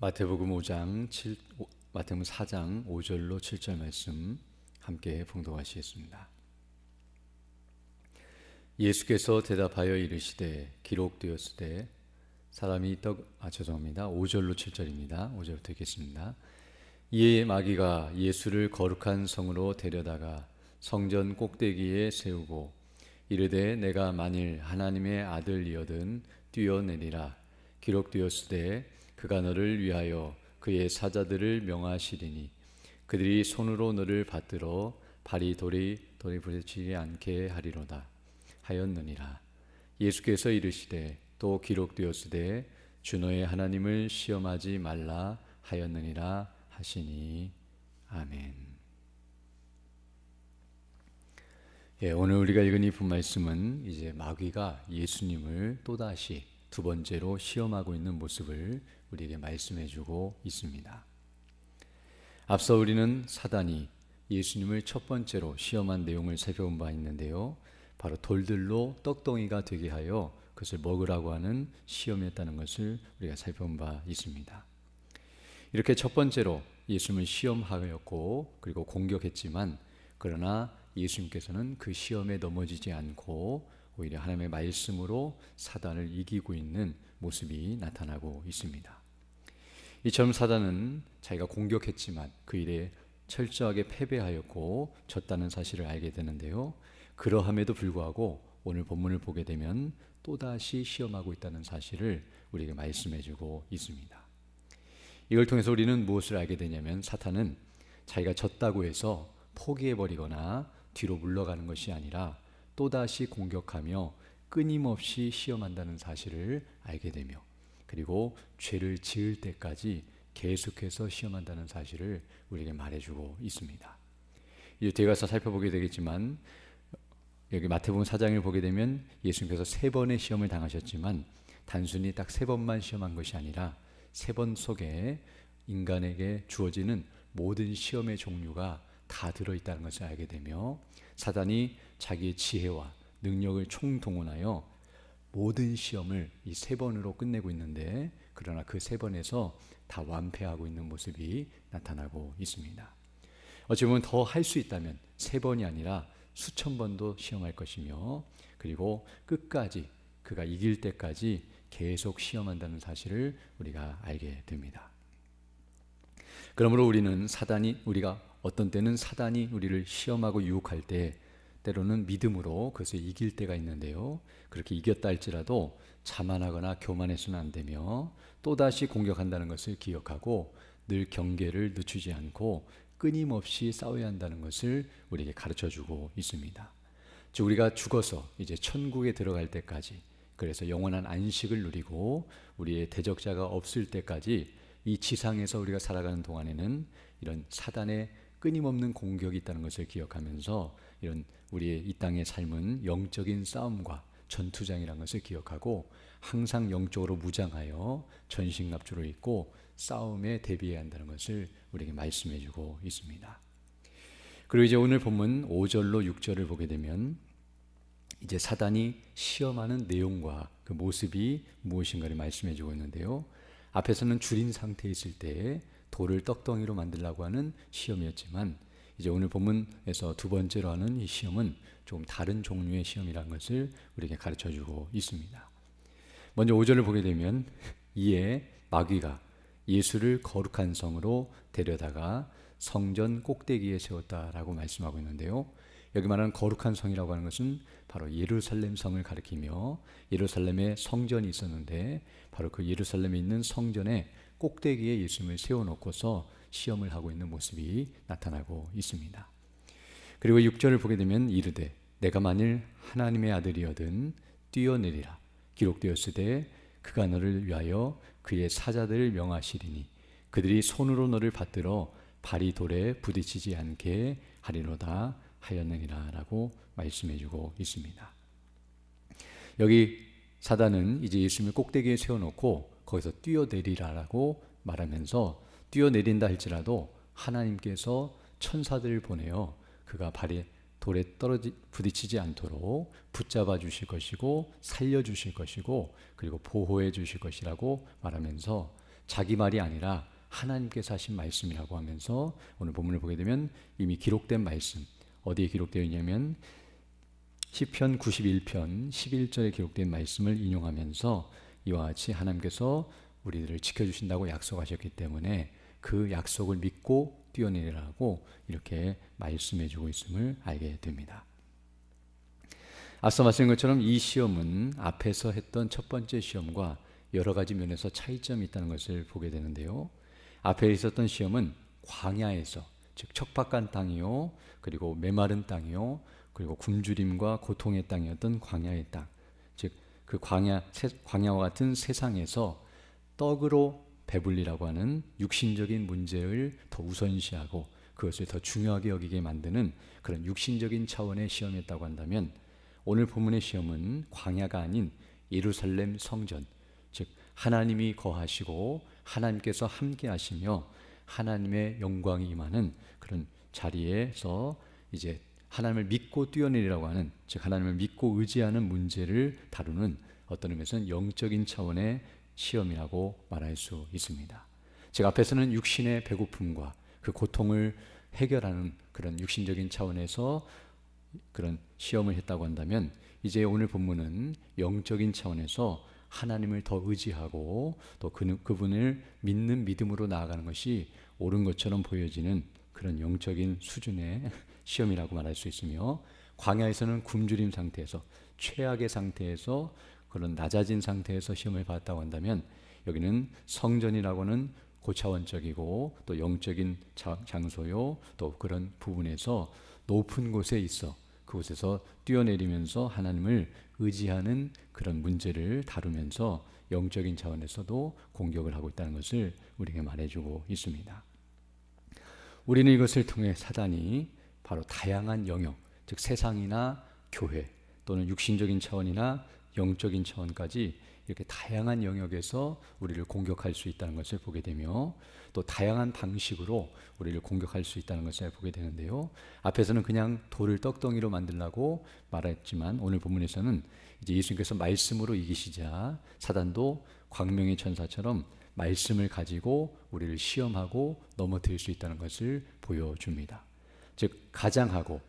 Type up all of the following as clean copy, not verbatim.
마태복음 4장 5절로 7절 말씀 함께 봉독하시겠습니다. 예수께서 대답하여 이르시되 기록되었으되 사람이 5절로 7절입니다. 5절부터 읽겠습니다. 이에 마귀가 예수를 거룩한 성으로 데려다가 성전 꼭대기에 세우고 이르되 내가 만일 하나님의 아들이거든 뛰어내리라. 기록되었으되 그가 너를 위하여 그의 사자들을 명하시리니 그들이 손으로 너를 받들어 발이 돌에 부딪히지 않게 하리로다 하였느니라. 예수께서 이르시되 또 기록되었으되 주 너의 하나님을 시험하지 말라 하였느니라 하시니. 아멘. 오늘 우리가 읽은 이 본말씀은 이제 마귀가 예수님을 또다시 두 번째로 시험하고 있는 모습을 우리에게 말씀해주고 있습니다. 앞서 우리는 사단이 예수님을 첫 번째로 시험한 내용을 살펴본 바 있는데요, 바로 돌들로 떡덩이가 되게 하여 그것을 먹으라고 하는 시험이었다는 것을 우리가 살펴본 바 있습니다. 이렇게 첫 번째로 예수님을 시험하였고 그리고 공격했지만, 그러나 예수님께서는 그 시험에 넘어지지 않고 오히려 하나님의 말씀으로 사단을 이기고 있는 모습이 나타나고 있습니다. 이처럼 사단은 자기가 공격했지만 그 일에 철저하게 패배하였고 졌다는 사실을 알게 되는데요, 그러함에도 불구하고 오늘 본문을 보게 되면 또다시 시험하고 있다는 사실을 우리에게 말씀해주고 있습니다. 이걸 통해서 우리는 무엇을 알게 되냐면, 사탄은 자기가 졌다고 해서 포기해버리거나 뒤로 물러가는 것이 아니라 또다시 공격하며 끊임없이 시험한다는 사실을 알게 되며, 그리고 죄를 지을 때까지 계속해서 시험한다는 사실을 우리에게 말해주고 있습니다. 이제 뒤에 가서 살펴보게 되겠지만, 여기 마태복음 4장을 보게 되면 예수님께서 3번의 시험을 당하셨지만 단순히 딱 3번만 시험한 것이 아니라 3번 속에 인간에게 주어지는 모든 시험의 종류가 다 들어있다는 것을 알게 되며, 사단이 자기의 지혜와 능력을 총동원하여 모든 시험을 이 3번으로 끝내고 있는데, 그러나 그 3번에서 다 완패하고 있는 모습이 나타나고 있습니다. 어찌 보면 더 할 수 있다면 3번이 아니라 수천 번도 시험할 것이며, 그리고 끝까지 그가 이길 때까지 계속 시험한다는 사실을 우리가 알게 됩니다. 그러므로 우리가 어떤 때는 사단이 우리를 시험하고 유혹할 때 때로는 믿음으로 그것을 이길 때가 있는데요, 그렇게 이겼다 할지라도 자만하거나 교만해서는 안 되며 또다시 공격한다는 것을 기억하고 늘 경계를 늦추지 않고 끊임없이 싸워야 한다는 것을 우리에게 가르쳐주고 있습니다. 즉, 우리가 죽어서 이제 천국에 들어갈 때까지, 그래서 영원한 안식을 누리고 우리의 대적자가 없을 때까지 이 지상에서 우리가 살아가는 동안에는 이런 사단의 끊임없는 공격이 있다는 것을 기억하면서 이런 우리의 이 땅의 삶은 영적인 싸움과 전투장이라는 것을 기억하고 항상 영적으로 무장하여 전신갑주를 입고 싸움에 대비해야 한다는 것을 우리에게 말씀해주고 있습니다. 그리고 이제 오늘 본문 5절로 6절을 보게 되면 이제 사단이 시험하는 내용과 그 모습이 무엇인가를 말씀해주고 있는데요, 앞에서는 줄인 상태에 있을 때 돌을 떡덩이로 만들려고 하는 시험이었지만, 이제 오늘 본문에서 두 번째로 하는 이 시험은 조금 다른 종류의 시험이라는 것을 우리에게 가르쳐주고 있습니다. 먼저 5절을 보게 되면, 이에 마귀가 예수를 거룩한 성으로 데려다가 성전 꼭대기에 세웠다라고 말씀하고 있는데요, 여기 말하는 거룩한 성이라고 하는 것은 바로 예루살렘 성을 가리키며, 예루살렘에 성전이 있었는데 바로 그 예루살렘에 있는 성전의 꼭대기에 예수님을 세워놓고서 시험을 하고 있는 모습이 나타나고 있습니다. 그리고 6절을 보게 되면 이르되 내가 만일 하나님의 아들이거든 뛰어내리라. 기록되었으되 그가 너를 위하여 그의 사자들을 명하시리니 그들이 손으로 너를 받들어 발이 돌에 부딪히지 않게 하리로다 하였느니라 라고 말씀해주고 있습니다. 여기 사단은 이제 예수님을 꼭대기에 세워놓고 거기서 뛰어내리라라고 말하면서, 뛰어내린다 할지라도 하나님께서 천사들을 보내어 그가 발이 돌에 부딪히지 않도록 붙잡아 주실 것이고 살려 주실 것이고 그리고 보호해 주실 것이라고 말하면서 자기 말이 아니라 하나님께서 하신 말씀이라고 하면서 오늘 본문을 보게 되면 이미 기록된 말씀, 어디에 기록되어 있냐면 시편 91편 11절에 기록된 말씀을 인용하면서 이와 같이 하나님께서 우리들을 지켜주신다고 약속하셨기 때문에 그 약속을 믿고 뛰어내리라고 이렇게 말씀해 주고 있음을 알게 됩니다. 앞서 말씀드린 것처럼 이 시험은 앞에서 했던 첫 번째 시험과 여러 가지 면에서 차이점이 있다는 것을 보게 되는데요. 앞에 있었던 시험은 광야에서, 즉 척박한 땅이요, 그리고 메마른 땅이요, 그리고 굶주림과 고통의 땅이었던 광야의 땅, 즉 그 광야와 같은 세상에서 떡으로 배불리라고 하는 육신적인 문제를 더 우선시하고 그것을 더 중요하게 여기게 만드는 그런 육신적인 차원의 시험이었다고 한다면, 오늘 본문의 시험은 광야가 아닌 예루살렘 성전, 즉 하나님이 거하시고 하나님께서 함께 하시며 하나님의 영광이 임하는 그런 자리에서 이제 하나님을 믿고 뛰어내리라고 하는, 즉 하나님을 믿고 의지하는 문제를 다루는 어떤 의미에서는 영적인 차원의 시험이라고 말할 수 있습니다. 즉 앞에서는 육신의 배고픔과 그 고통을 해결하는 그런 육신적인 차원에서 그런 시험을 했다고 한다면, 이제 오늘 본문은 영적인 차원에서 하나님을 더 의지하고 또 그분을 믿는 믿음으로 나아가는 것이 옳은 것처럼 보여지는 그런 영적인 수준의 시험이라고 말할 수 있으며, 광야에서는 굶주림 상태에서, 최악의 상태에서, 그런 낮아진 상태에서 시험을 받았다고 한다면, 여기는 성전이라고는 고차원적이고 또 영적인 장소요, 또 그런 부분에서 높은 곳에 있어 그곳에서 뛰어내리면서 하나님을 의지하는 그런 문제를 다루면서 영적인 차원에서도 공격을 하고 있다는 것을 우리에게 말해주고 있습니다. 우리는 이것을 통해 사단이 바로 다양한 영역, 즉 세상이나 교회 또는 육신적인 차원이나 영적인 차원까지 이렇게 다양한 영역에서 우리를 공격할 수 있다는 것을 보게 되며, 또 다양한 방식으로 우리를 공격할 수 있다는 것을 보게 되는데요. 앞에서는 그냥 돌을 떡덩이로 만들라고 말했지만 오늘 본문에서는 이제 예수님께서 말씀으로 이기시자 사단도 광명의 천사처럼 말씀을 가지고 우리를 시험하고 넘어뜨릴 수 있다는 것을 보여줍니다. 즉 가장하고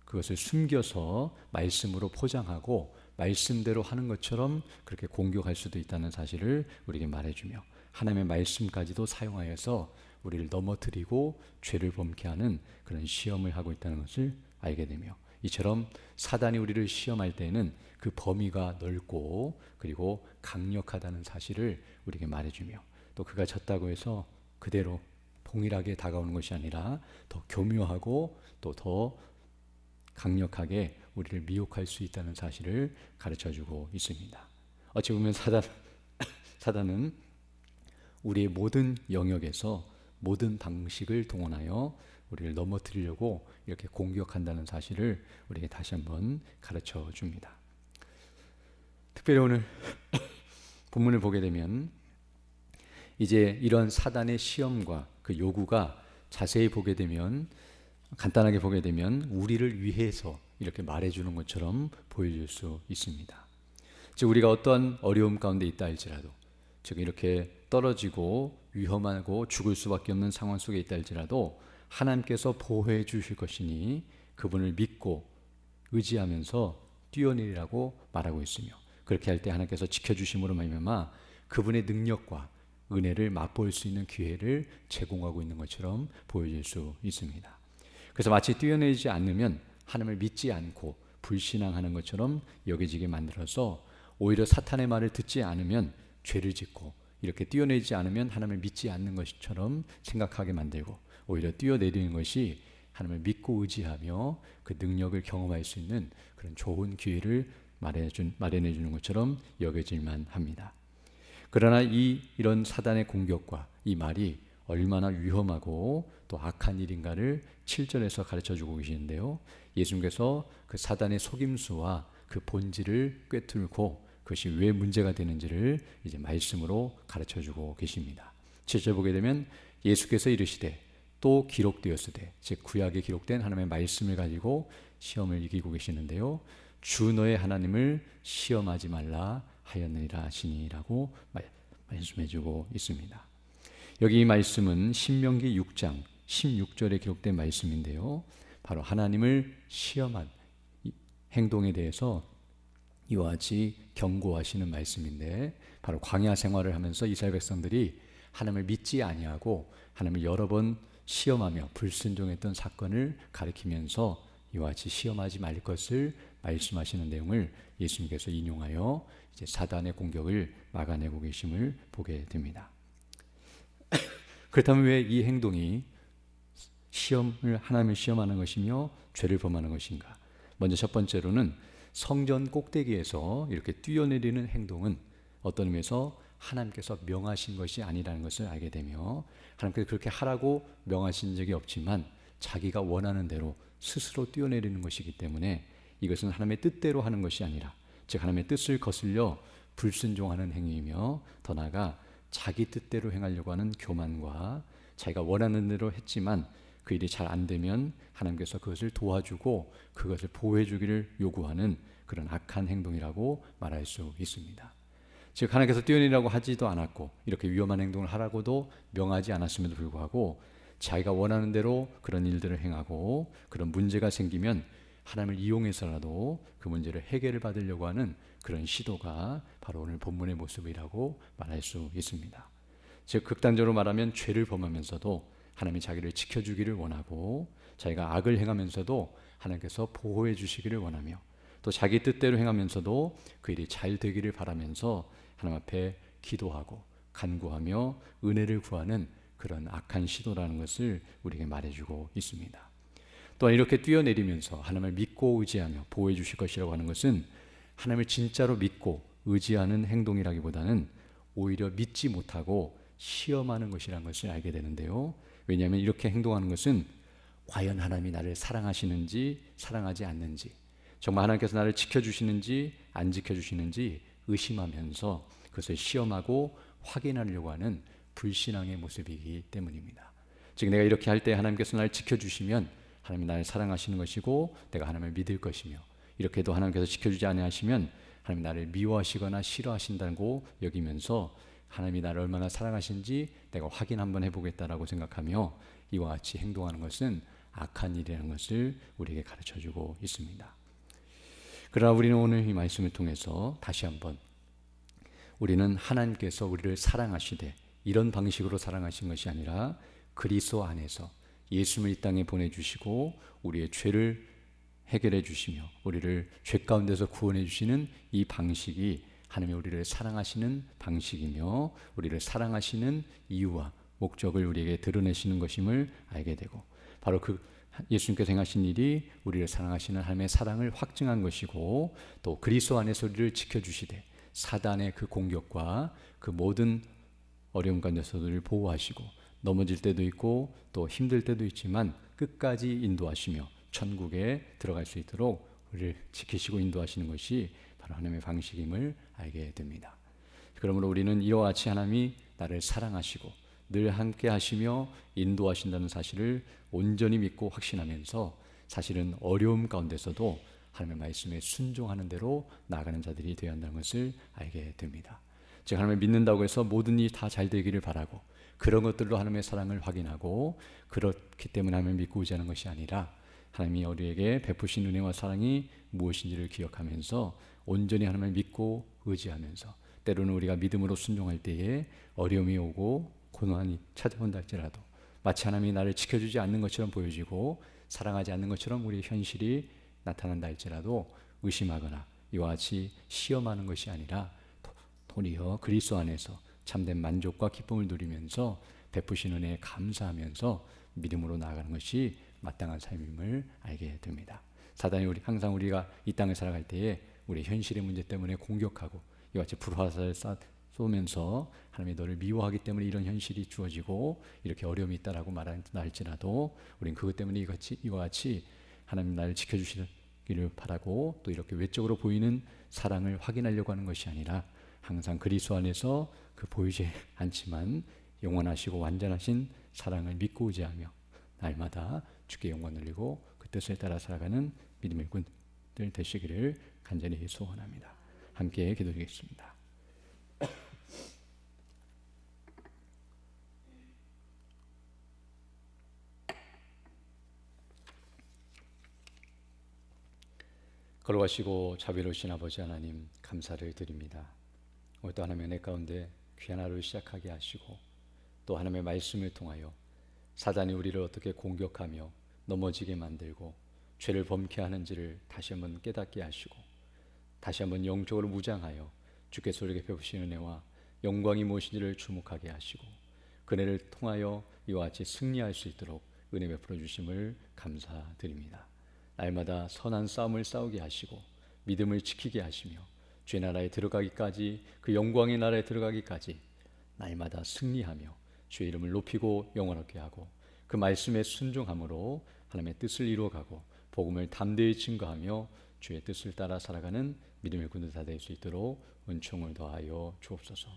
그것을 숨겨서 말씀으로 포장하고 말씀대로 하는 것처럼 그렇게 공격할 수도 있다는 사실을 우리에게 말해주며, 하나님의 말씀까지도 사용하여서 우리를 넘어뜨리고 죄를 범케 하는 그런 시험을 하고 있다는 것을 알게 되며, 이처럼 사단이 우리를 시험할 때에는 그 범위가 넓고 그리고 강력하다는 사실을 우리에게 말해주며, 또 그가 졌다고 해서 그대로 동일하게 다가오는 것이 아니라 더 교묘하고 또 더 강력하게 우리를 미혹할 수 있다는 사실을 가르쳐주고 있습니다. 어찌 보면 사단은 우리의 모든 영역에서 모든 방식을 동원하여 우리를 넘어뜨리려고 이렇게 공격한다는 사실을 우리에게 다시 한번 가르쳐 줍니다. 특별히 오늘 본문을 보게 되면 이제 이런 사단의 시험과 그 요구가 자세히 보게 되면, 간단하게 보게 되면 우리를 위해서 이렇게 말해주는 것처럼 보여질 수 있습니다. 즉 우리가 어떤 어려움 가운데 있다 할지라도, 즉 이렇게 떨어지고 위험하고 죽을 수밖에 없는 상황 속에 있다 할지라도 하나님께서 보호해 주실 것이니 그분을 믿고 의지하면서 뛰어내리라고 말하고 있으며, 그렇게 할 때 하나님께서 지켜주심으로 말미암아 그분의 능력과 은혜를 맛볼 수 있는 기회를 제공하고 있는 것처럼 보여질 수 있습니다. 그래서 마치 뛰어내리지 않으면 하나님을 믿지 않고 불신앙하는 것처럼 여겨지게 만들어서, 오히려 사탄의 말을 듣지 않으면 죄를 짓고 이렇게 뛰어내리지 않으면 하나님을 믿지 않는 것처럼 생각하게 만들고, 오히려 뛰어내리는 것이 하나님을 믿고 의지하며 그 능력을 경험할 수 있는 그런 좋은 기회를 마련해 주는 것처럼 여겨질만 합니다. 그러나 이런 사단의 공격과 이 말이 얼마나 위험하고 또 악한 일인가를 7절에서 가르쳐주고 계시는데요. 예수님께서 그 사단의 속임수와 그 본질을 꿰뚫고 그것이 왜 문제가 되는지를 이제 말씀으로 가르쳐주고 계십니다. 7절 보게 되면 예수께서 이르시되 또 기록되었으되, 즉 구약에 기록된 하나님의 말씀을 가지고 시험을 이기고 계시는데요. 주 너의 하나님을 시험하지 말라 하였느니라 하시니라고 말씀해주고 있습니다. 여기 이 말씀은 신명기 6장 16절에 기록된 말씀인데요, 바로 하나님을 시험한 행동에 대해서 이와 같이 경고하시는 말씀인데, 바로 광야 생활을 하면서 이스라엘 백성들이 하나님을 믿지 아니하고 하나님을 여러 번 시험하며 불순종했던 사건을 가리키면서 이와 같이 시험하지 말 것을 말씀하시는 내용을 예수님께서 인용하여 이제 사단의 공격을 막아내고 계심을 보게 됩니다. 그렇다면 왜 이 행동이 하나님을 시험하는 것이며 죄를 범하는 것인가? 먼저 첫 번째로는 성전 꼭대기에서 이렇게 뛰어내리는 행동은 어떤 의미에서 하나님께서 명하신 것이 아니라는 것을 알게 되며, 하나님께서 그렇게 하라고 명하신 적이 없지만 자기가 원하는 대로 스스로 뛰어내리는 것이기 때문에 이것은 하나님의 뜻대로 하는 것이 아니라, 즉 하나님의 뜻을 거슬려 불순종하는 행위이며, 더 나아가 자기 뜻대로 행하려고 하는 교만과 자기가 원하는 대로 했지만 그 일이 잘 안 되면 하나님께서 그것을 도와주고 그것을 보호해 주기를 요구하는 그런 악한 행동이라고 말할 수 있습니다. 즉 하나님께서 뛰어내리라고 하지도 않았고 이렇게 위험한 행동을 하라고도 명하지 않았음에도 불구하고 자기가 원하는 대로 그런 일들을 행하고, 그런 문제가 생기면 하나님을 이용해서라도 그 문제를 해결을 받으려고 하는 그런 시도가 바로 오늘 본문의 모습이라고 말할 수 있습니다. 즉 극단적으로 말하면 죄를 범하면서도 하나님이 자기를 지켜주기를 원하고, 자기가 악을 행하면서도 하나님께서 보호해 주시기를 원하며, 또 자기 뜻대로 행하면서도 그 일이 잘 되기를 바라면서 하나님 앞에 기도하고 간구하며 은혜를 구하는 그런 악한 시도라는 것을 우리에게 말해주고 있습니다. 또한 이렇게 뛰어내리면서 하나님을 믿고 의지하며 보호해 주실 것이라고 하는 것은 하나님을 진짜로 믿고 의지하는 행동이라기보다는 오히려 믿지 못하고 시험하는 것이라는 것을 알게 되는데요, 왜냐하면 이렇게 행동하는 것은 과연 하나님이 나를 사랑하시는지 사랑하지 않는지, 정말 하나님께서 나를 지켜주시는지 안 지켜주시는지 의심하면서 그것을 시험하고 확인하려고 하는 불신앙의 모습이기 때문입니다. 즉 내가 이렇게 할 때 하나님께서 나를 지켜주시면 하나님이 나를 사랑하시는 것이고 내가 하나님을 믿을 것이며, 이렇게도 하나님께서 지켜주지 아니하시면 하나님이 나를 미워하시거나 싫어하신다고 여기면서 하나님이 나를 얼마나 사랑하신지 내가 확인 한번 해보겠다라고 생각하며 이와 같이 행동하는 것은 악한 일이라는 것을 우리에게 가르쳐주고 있습니다. 그러나 우리는 오늘 이 말씀을 통해서 다시 한번 우리는 하나님께서 우리를 사랑하시되 이런 방식으로 사랑하신 것이 아니라 그리스도 안에서 예수님을 이 땅에 보내주시고 우리의 죄를 해결해 주시며 우리를 죄 가운데서 구원해 주시는 이 방식이 하나님이 우리를 사랑하시는 방식이며, 우리를 사랑하시는 이유와 목적을 우리에게 드러내시는 것임을 알게 되고, 바로 그 예수님께서 행하신 일이 우리를 사랑하시는 하나님의 사랑을 확증한 것이고, 또 그리스도 안에서 우리를 지켜주시되 사단의 그 공격과 그 모든 어려움 가운데서 우리를 보호하시고, 넘어질 때도 있고 또 힘들 때도 있지만 끝까지 인도하시며 천국에 들어갈 수 있도록 우리를 지키시고 인도하시는 것이 바로 하나님의 방식임을 알게 됩니다. 그러므로 우리는 이와 같이 하나님이 나를 사랑하시고 늘 함께 하시며 인도하신다는 사실을 온전히 믿고 확신하면서 사실은 어려움 가운데서도 하나님의 말씀에 순종하는 대로 나아가는 자들이 되어야 한다는 것을 알게 됩니다. 즉 하나님을 믿는다고 해서 모든 일이 다 잘 되기를 바라고 그런 것들로 하나님의 사랑을 확인하고 그렇기 때문에 하나님을 믿고 의지하는 것이 아니라, 하나님이 우리에게 베푸신 은혜와 사랑이 무엇인지를 기억하면서 온전히 하나님을 믿고 의지하면서, 때로는 우리가 믿음으로 순종할 때에 어려움이 오고 고난이 찾아온다 할지라도 마치 하나님이 나를 지켜주지 않는 것처럼 보여지고 사랑하지 않는 것처럼 우리의 현실이 나타난다 할지라도 의심하거나 이와 같이 시험하는 것이 아니라 도리어 그리스도 안에서 참된 만족과 기쁨을 누리면서 베푸신 은혜에 감사하면서 믿음으로 나아가는 것이 마땅한 삶임을 알게 됩니다. 사단이 항상 우리가 이 땅을 살아갈 때에 우리 현실의 문제 때문에 공격하고 이와 같이 불화살을 쏘면서 하나님이 너를 미워하기 때문에 이런 현실이 주어지고 이렇게 어려움이 있다라고 말한다 할지라도 우리는 그것 때문에 이와 같이 하나님 나를 지켜주시기를 바라고 또 이렇게 외적으로 보이는 사랑을 확인하려고 하는 것이 아니라 항상 그리스도 안에서 그 보이지 않지만 영원하시고 완전하신 사랑을 믿고 의지하며 날마다 주께 영광 돌리고 그 뜻을 따라 살아가는 믿음의 군들 되시기를 간절히 소원합니다. 함께 기도드리겠습니다. 걸어가시고 자비로우신 아버지 하나님, 감사를 드립니다. 오늘 또 하나님의 은혜 가운데 귀한 하루를 시작하게 하시고, 또 하나님의 말씀을 통하여 사단이 우리를 어떻게 공격하며 넘어지게 만들고 죄를 범케 하는지를 다시 한번 깨닫게 하시고, 다시 한번 영적으로 무장하여 주께서 우리에게 베푸신 은혜와 영광이 무엇인지를 주목하게 하시고, 그 은혜를 통하여 이와 같이 승리할 수 있도록 은혜 베풀어 주심을 감사드립니다. 날마다 선한 싸움을 싸우게 하시고 믿음을 지키게 하시며 주의 나라에 들어가기까지, 그 영광의 나라에 들어가기까지 날마다 승리하며 주의 이름을 높이고 영원하게 하고, 그 말씀에 순종함으로 하나님의 뜻을 이루어가고 복음을 담대히 증거하며 주의 뜻을 따라 살아가는 믿음의 군대 다 될 수 있도록 은총을 더하여 주옵소서.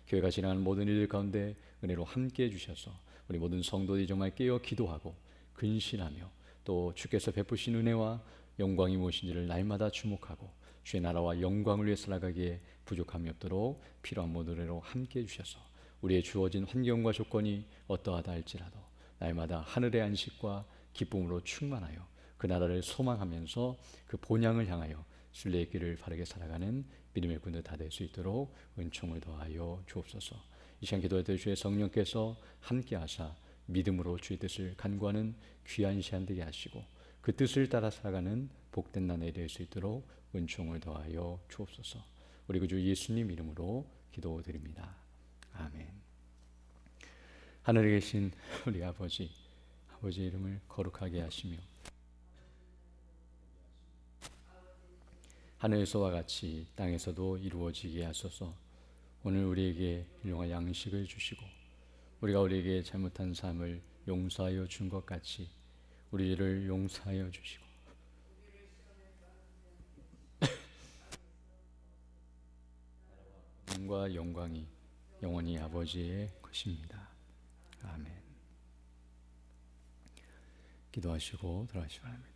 교회가 지나가는 모든 일들 가운데 은혜로 함께해 주셔서 우리 모든 성도들이 정말 깨어 기도하고 근신하며, 또 주께서 베푸신 은혜와 영광이 무엇인지를 날마다 주목하고 주의 나라와 영광을 위해 살아가기에 부족함이 없도록 필요한 모든 은혜로 함께해 주셔서 우리의 주어진 환경과 조건이 어떠하다 할지라도 날마다 하늘의 안식과 기쁨으로 충만하여 그 나라를 소망하면서 그 본향을 향하여 순례의 길을 바르게 살아가는 믿음의 군대 다 될 수 있도록 은총을 더하여 주옵소서. 이 시간 기도할 때 주의 성령께서 함께 하사 믿음으로 주의 뜻을 간구하는 귀한 시간 되게 하시고, 그 뜻을 따라 살아가는 복된 나날이 될 수 있도록 은총을 더하여 주옵소서. 우리 구주 예수님 이름으로 기도드립니다. 아멘. 하늘에 계신 우리 아버지 이름을 거룩하게 하시며 하늘에서와 같이 땅에서도 이루어지게 하소서. 오늘 우리에게 일용할 양식을 주시고, 우리가 우리에게 잘못한 삶을 용서하여 준 것 같이 우리를 용서하여 주시고, 은과 영광이 영원히 아버지의 것입니다. 아멘. 기도하시고 들어가시기 바랍니다.